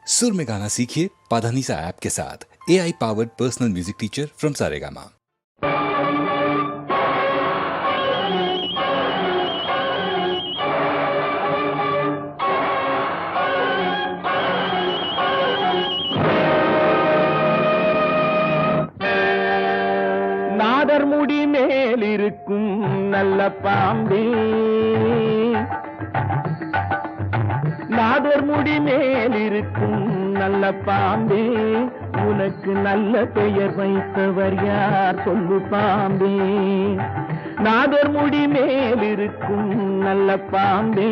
सुर में गाना सीखिए पाधानीसा ऐप के साथ। AI powered personal music teacher from Saregama. நாதர் முடி மேலிருக்கும் நல்ல பாம்பே, நாதர் முடி மேலிருக்கும் நல்ல பாம்பே, உனக்கு நல்ல பெயர் வைத்தவர் யார் சொல்லு பாம்பே. நாதர் முடி மேலிருக்கும் நல்ல பாம்பே,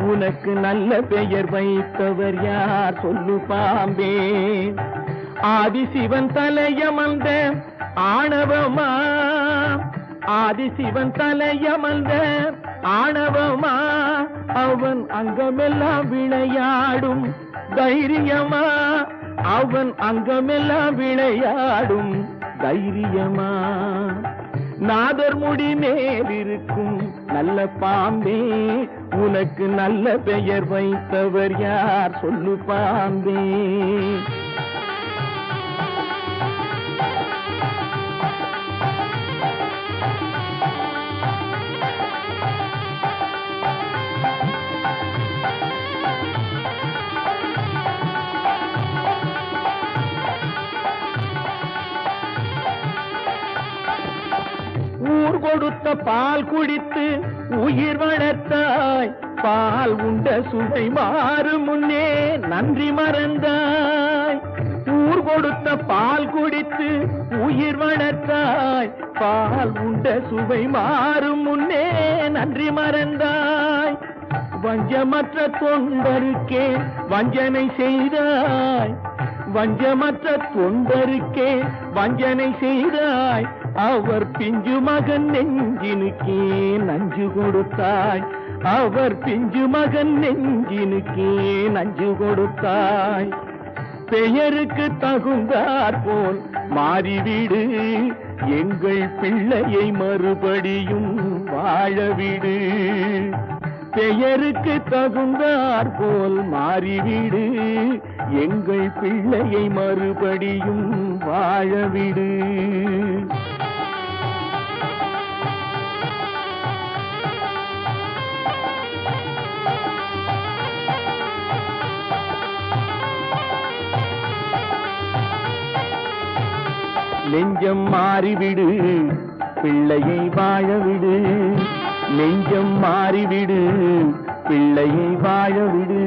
உனக்கு நல்ல பெயர் வைத்தவர் யார் சொல்லு பாம்பே. ஆதிசிவன் தலையமர்ந்த ஆணவமா, ஆதிசிவன் தலையமர்ந்த ஆணவமா, அவன் அங்கமெல்லாம் விளையாடும் தைரியமா, அவன் அங்கமெல்லாம் விளையாடும் தைரியமா. நாதர் முடி மேலிருக்கும் நல்ல பாம்பே, உனக்கு நல்ல பெயர் வைத்தவர் யார் சொல்லு பாம்பே. ஊர் கொடுத்த பால் குடித்து உயிர் வளர்த்தாய், பால் உண்ட சுவை மாறும் முன்னே நன்றி மறந்தாய். ஊர் கொடுத்த பால் குடித்து உயிர் வளர்த்தாய், பால் உண்ட சுவை மாறும் முன்னே நன்றி மறந்தாய். வஞ்சமற்ற தொண்டருக்கே வஞ்சனை செய்தாய், வஞ்சமற்ற தொண்டருக்கே வஞ்சனை செய்தாய். அவர் பிஞ்சு மகன் நெஞ்சினுக்கே நஞ்சு கொடுத்தாய், அவர் பிஞ்சு மகன் நெஞ்சினுக்கே நஞ்சு கொடுத்தாய். பெயருக்கு தகுந்தாற் போல் மாறிவிடு, எங்கள் பிள்ளையை மறுபடியும் வாழவிடு. பெயருக்கு தகுந்தாற் போல் மாறிவிடு, எங்கள் பிள்ளையை மறுபடியும் வாழவிடு. நெஞ்சம் மாறிவிடு, பிள்ளையை வாழவிடு. நெஞ்சம் மாறிவிடு, பிள்ளையை வாழவிடு.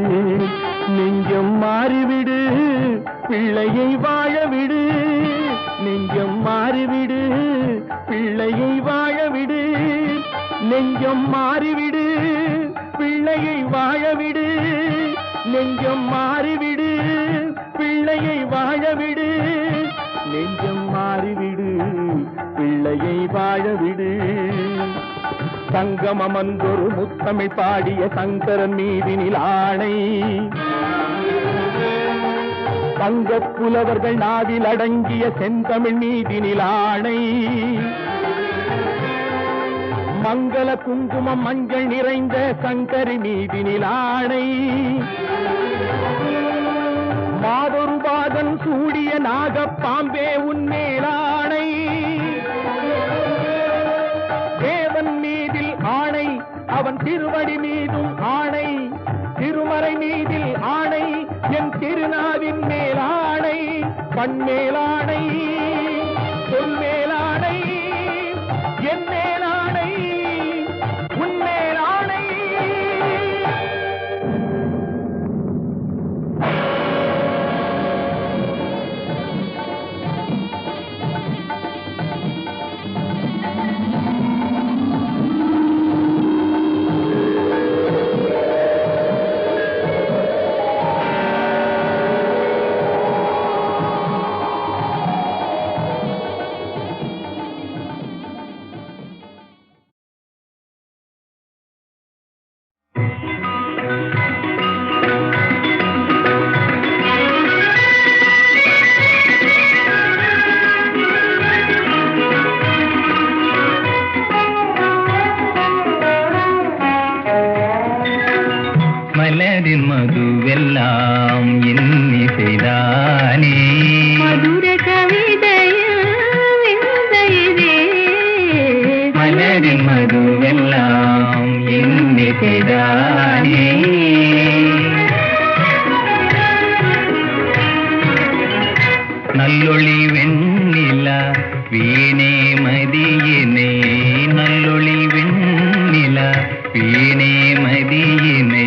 நெஞ்சம் மாறிவிடு, பிள்ளையை வாழவிடு. நெஞ்சம் மாறிவிடு, பிள்ளையை வாழவிடு. நெஞ்சம் மாறிவிடு, பிள்ளையை வாழவிடு. நெஞ்சம் மாறிவிடு, பிள்ளையை வாழவிடு. நெஞ்சம் மாறிவிடு, பிள்ளையை வாழவிடு. சங்கமமன்றொரு முத்தமிழ் பாடிய சங்கரன் மீதினில் ஆணை, தங்கப் புலவர்கள் நாவில் அடங்கிய செந்தமிழ் மீதினில் ஆணை. மங்கள குங்குமம் மஞ்சள் நிறைந்த சங்கரி மீதினில் ஆணை. மாதொரு பாகன் சூடிய நாகப்பாம்பே உன்மேலாணை. தேவன் மீதில் ஆணை, அவன் திருவடி மீதும் ஆணை. திருமறை மீதில் ஆணை, என் திருநாவின் மேலாணை. கண்மேலாணை, சொல்மேலாணை, என் மேலாணை, உன்மேலாணை. இன்னிசைதானே. மதுர கவிதையில் விந்தையிலே மலரின் மதுவெல்லாம் இன்னிசைதானே. நல்லொளி வெண்ணிலா வீணே மதியினை, நல்லொளி வெண்ணிலா வீணே மதியினை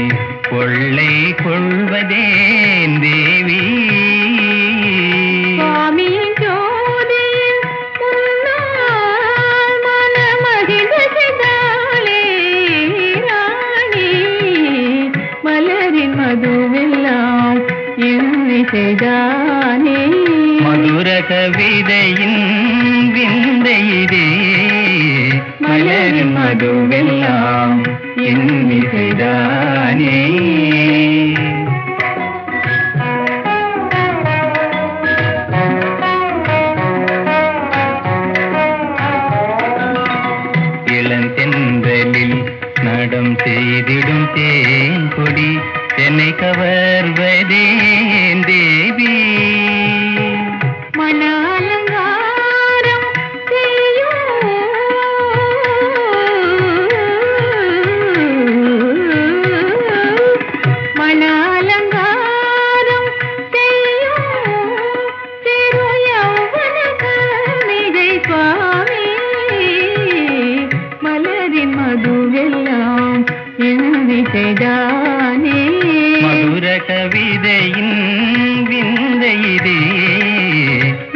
கொள்ளை கொள்வதேன் தேவி. சுவாமியின் ஜோதியில் உன்னால் மனமகிழ்ந்து செய்தாளே ராணி. மலரின் மதுவெல்லாம் இன்னிசைதானே. மதுர கவிதையின் விந்தையிதே, மலரின் மதுவெல்லாம் இன்னிசைதானே. இளந்தென்றலில் நடம் செய்திடும் தேன்கொடி என்னை கவர்வதேன் தேவி. மன அலங்காரம் செய்யும் மன அலங்காரம் செய்யும் சிறு யௌவன கன்னிகை சுவாமி. மலரின் மதுவெல்லாம் இன்னிசைதானே. மதுர கவிதையின் விந்தையிதே,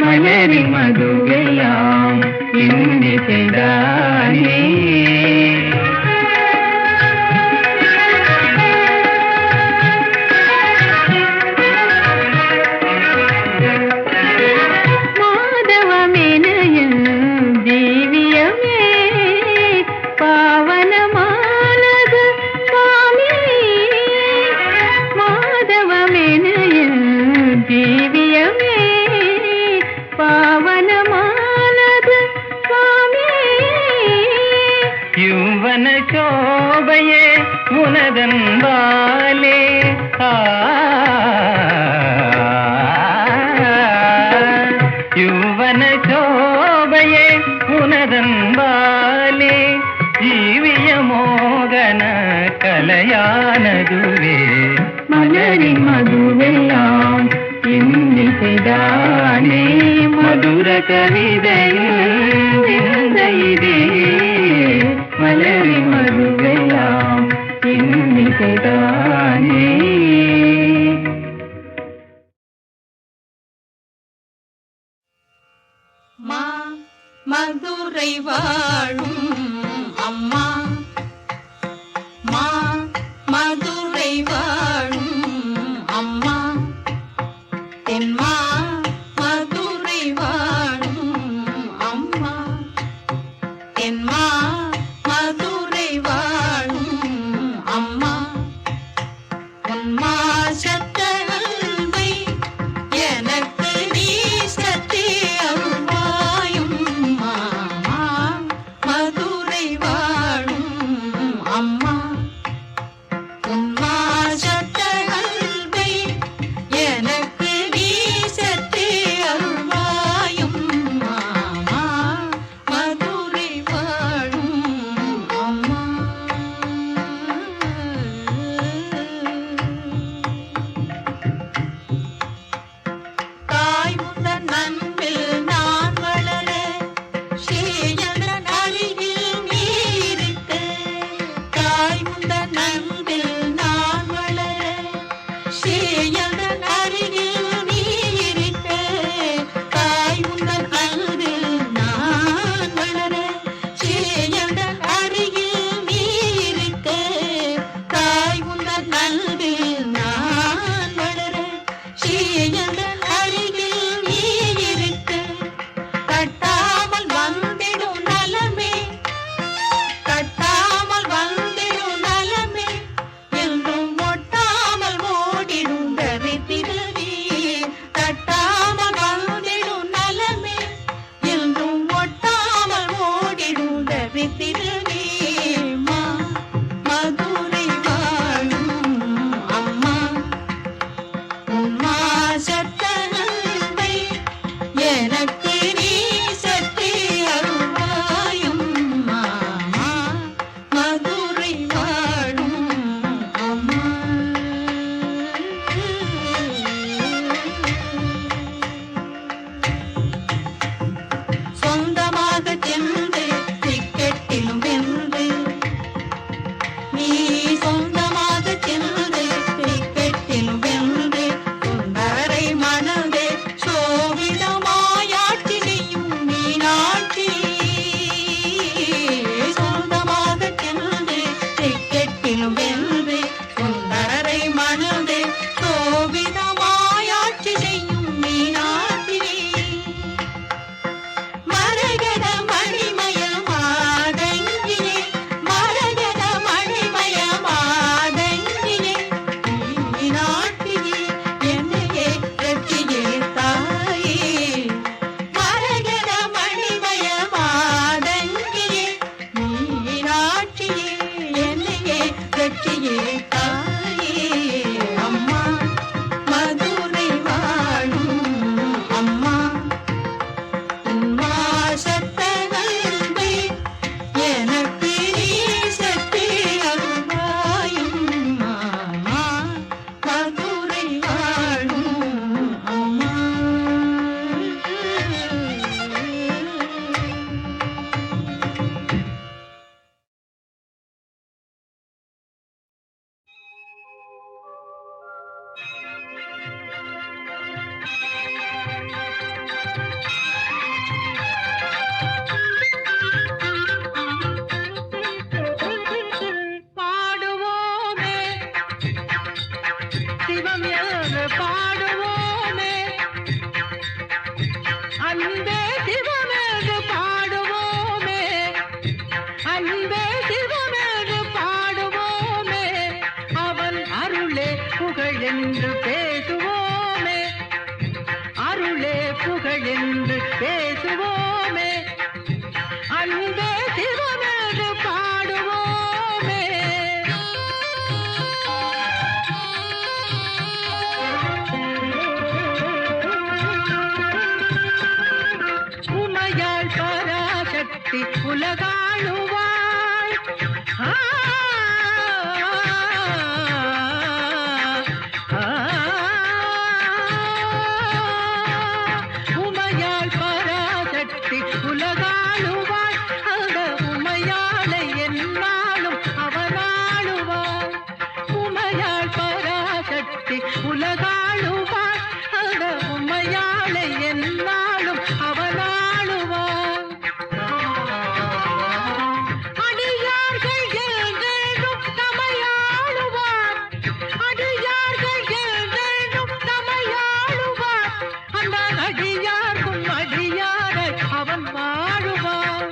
மலரின் மதுவெல்லாம் இன்னிசைதானே. மாதவமெனையின் ஜீவியமே பாவனமானது சுவாமி. மாதவமெனையின் ஜீவியமே பாவனமானது சுவாமி. யுவன சோபையே உனதன் வாலே, யுவன சோபையே உனதன் வாலே, ஜீவிய மோகன கலையானதுவே. மலரின் மதுவெல்லாம் இன்னிசைதானே. மதுர கவிதையில் விந்தையிதே, மலரின் மதுவெல்லாம் இன்னிசைதானே. மதுரை வாழும் அம்மா, மதுரை வாழும் அம்மா, தென்மா மதுரை வாழும் அம்மா, தென்மா மதுரை வாழும் அம்மா. உன்மா சத்த அன்பை எனக்கு நீ சத்தே அருள்வாயும் மாமா. மதுரை வாழும் அம்மா, உன்மா சத்த அன்பை எனக்கு நீ சத்தே அருள்வாயும் மாமா. மதுரை வாழும் அம்மா. தாய் முந்தன் அன்பில் நான் வளர, ஸ்ரீயந்தன் அருகில் நீ இருக்க. தாய் முந்தன் அன்பில் நான் வளர, ஸ்ரீயந்தன் அருகில் நீ இருக்க. தாய் முந்தன் அன்பில் நான் வளர, ஸ்ரீயந்தன் அருகில் நீ இருக்க. தாய் முந்தன் அன்பில் நான் வளர, ஸ்ரீயந்தன் அருகில் நீ இருக்க. கட்டாமல் வந்திடும் நலமே, கட்டாமல் வந்திடும் நலமே, என்றும் ஒட்டாமல் ஓடிடும் தரித்திர வீரமே. பராசக்தி உலகாளுவாள். உமையாள் பராசக்தி உலகாளுவாள். அந்த உமையாளை என்னாலும் அவனாளுவாள். உமையாள் பராசக்தி உலகாளுவாள். அந்த உமையாளை என்னாலும் அவனாளுவாள். அடியார்கள் என்றென்றும் தமையாளுவார். அடியார்கள் என்றென்றும் தமையாளுவார். அந்த அடியார்க்கும் அடியாரை அவன் வாழுவார்.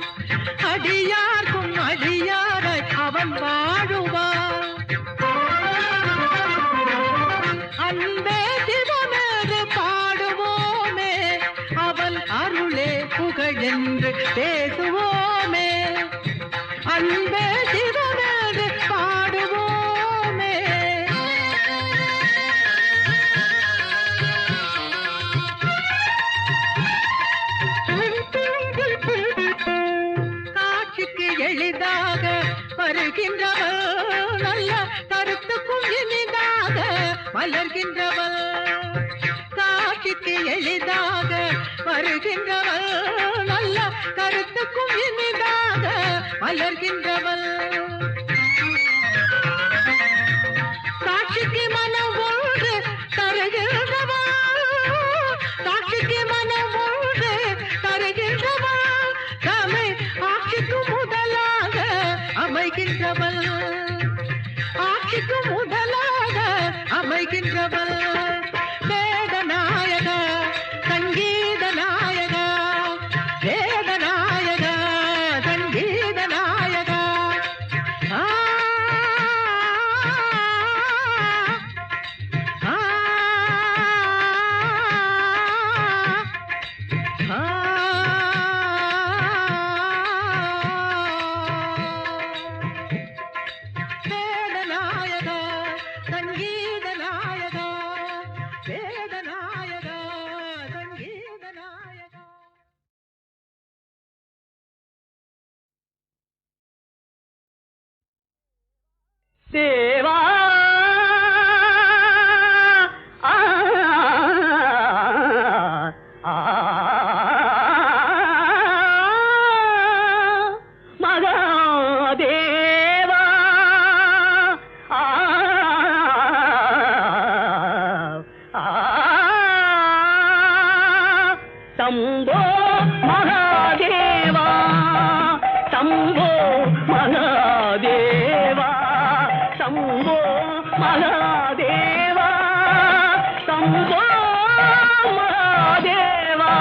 அடியார்க்கும் அடியாரை அவன் வாழுவார். அன்பே சிவமேது பாடுவோமே, அவன் அருளே புகழென்று பேசுவோமே. அன்பே சிவமேது பாடுவோமே. காட்சிக்கு எளிதாக வருகின்றவள், நல்ல கருத்துக்கும் இனிதாக மலர்கின்றவள். காட்சிக்கு எளிதாக வருகின்றவள், நல்ல கருத்துக்கும் இனிதாக மலர்கின்றவள். சாட்சிக்கு மனம் ஒன்று தருகின்றவள். சாட்சிக்கு மனம் ஒன்று தருகின்றவள். தமை ஆட்சிக்கு முதலாக அமைகின்றவள். ஆட்சிக்கு முதலாக அமைகின்றவள். வேதநாயக சங்கீத நாயக, வேதநாயக சங்கீத நாயக. ஆ ஆ ஆ வேதநாயக சங்கீத நாயக, வேதநாயக சங்கீத நாயக. தேவா ஆ ஆ மகாதேவா ஆ ஆ சம்போ மகாதேவா, சம்போ மகாதேவா, சம்போ மகாதேவா, சம்போ மகாதேவா.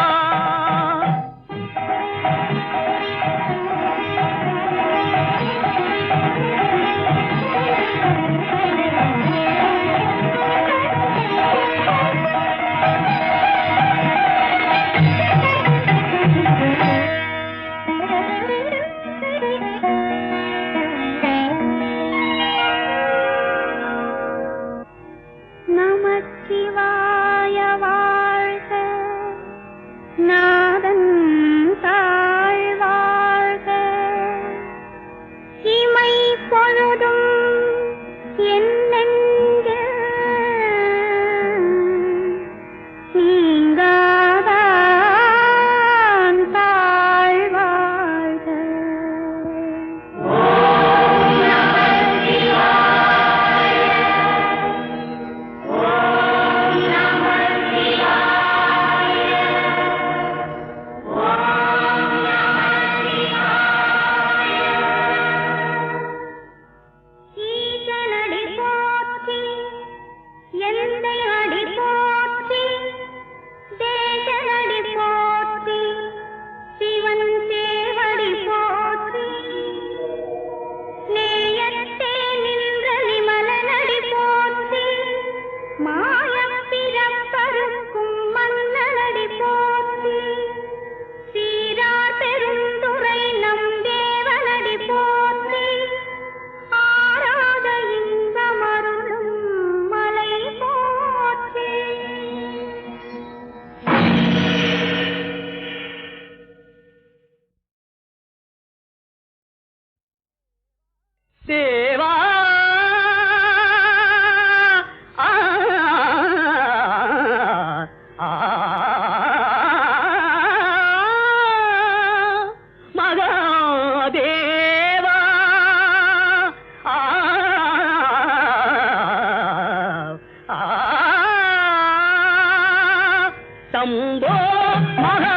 நமச்சிவாய शम्भो महा